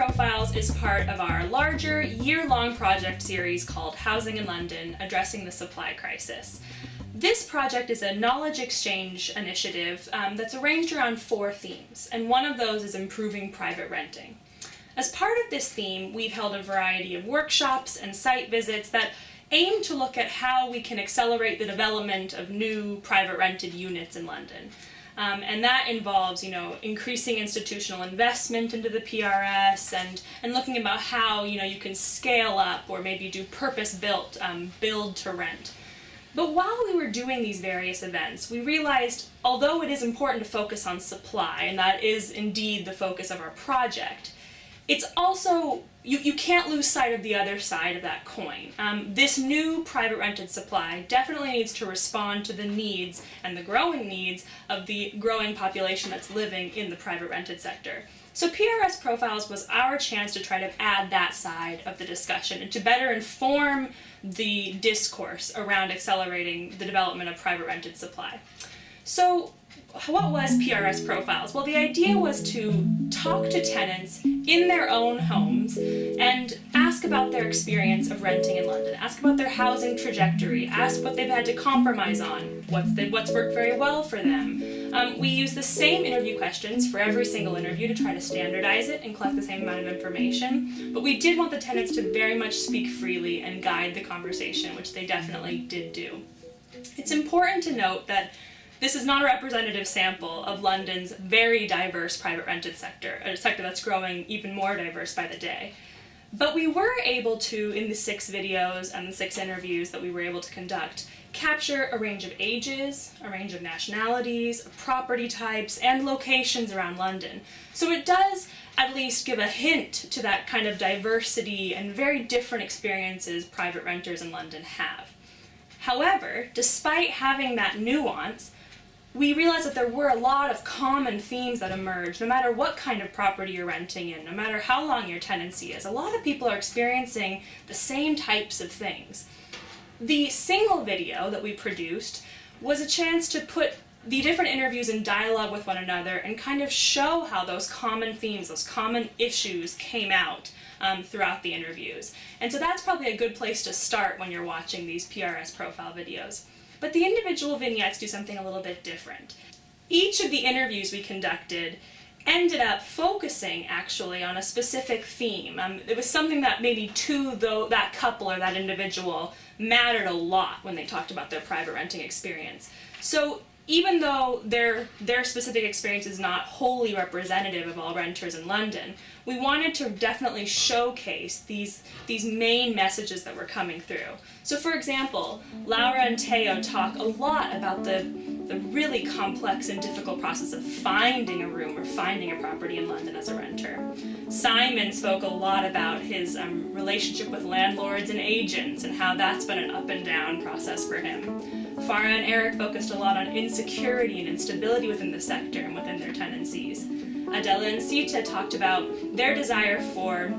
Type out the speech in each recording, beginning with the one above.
Profiles is part of our larger year-long project series called Housing in London, Addressing the Supply Crisis. This project is a knowledge exchange initiative that's arranged around 4 themes, and one of those is improving private renting. As part of this theme, we've held a variety of workshops and site visits that aim to look at how we can accelerate the development of new private rented units in London. And that involves, increasing institutional investment into the PRS and looking about how, you can scale up or maybe do purpose-built build to rent. But while we were doing these various events, we realized, although it is important to focus on supply, and that is indeed the focus of our project, it's also, you can't lose sight of the other side of that coin. This new private rented supply definitely needs to respond to the needs and the growing needs of the growing population that's living in the private rented sector. So PRS Profiles was our chance to try to add that side of the discussion and to better inform the discourse around accelerating the development of private rented supply. So what was PRS Profiles? Well, the idea was to talk to tenants in their own homes and ask about their experience of renting in London, ask about their housing trajectory, ask what they've had to compromise on, what's worked very well for them. We use the same interview questions for every single interview to try to standardize it and collect the same amount of information, but we did want the tenants to very much speak freely and guide the conversation, which they definitely did do. It's important to note that this is not a representative sample of London's very diverse private rented sector, a sector that's growing even more diverse by the day. But we were able to, in the 6 videos and the 6 interviews that we were able to conduct, capture a range of ages, a range of nationalities, of property types, and locations around London. So it does at least give a hint to that kind of diversity and very different experiences private renters in London have. However, despite having that nuance, we realized that there were a lot of common themes that emerged, no matter what kind of property you're renting in, no matter how long your tenancy is. A lot of people are experiencing the same types of things. The single video that we produced was a chance to put the different interviews in dialogue with one another and kind of show how those common themes, those common issues came out throughout the interviews. And so that's probably a good place to start when you're watching these PRS profile videos. But the individual vignettes do something a little bit different. Each of the interviews we conducted ended up focusing actually on a specific theme. It was something that maybe to that couple or that individual mattered a lot when they talked about their private renting experience. So even though their specific experience is not wholly representative of all renters in London, we wanted to definitely showcase these main messages that were coming through. So for example, Laura and Teo talk a lot about the really complex and difficult process of finding a room or finding a property in London as a renter. Simon spoke a lot about his relationship with landlords and agents and how that's been an up and down process for him. Farah and Eric focused a lot on insecurity and instability within the sector and within their tenancies. Adela and Sita talked about their desire for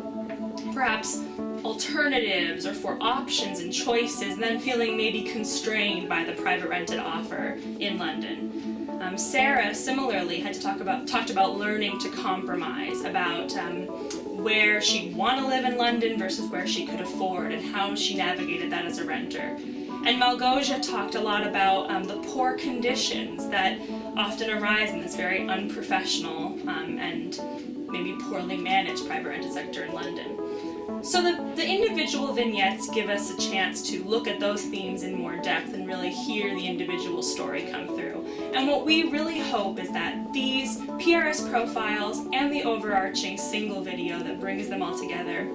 perhaps alternatives or for options and choices, and then feeling maybe constrained by the private rented offer in London. Sarah similarly had to talked about learning to compromise, about where she'd want to live in London versus where she could afford and how she navigated that as a renter. And Malgosia talked a lot about the poor conditions that often arise in this very unprofessional and maybe poorly managed private rented sector in London. So the individual vignettes give us a chance to look at those themes in more depth and really hear the individual story come through. And what we really hope is that these PRS profiles and the overarching single video that brings them all together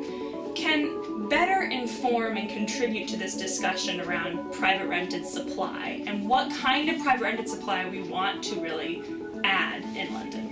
can better inform and contribute to this discussion around private rented supply and what kind of private rented supply we want to really add in London.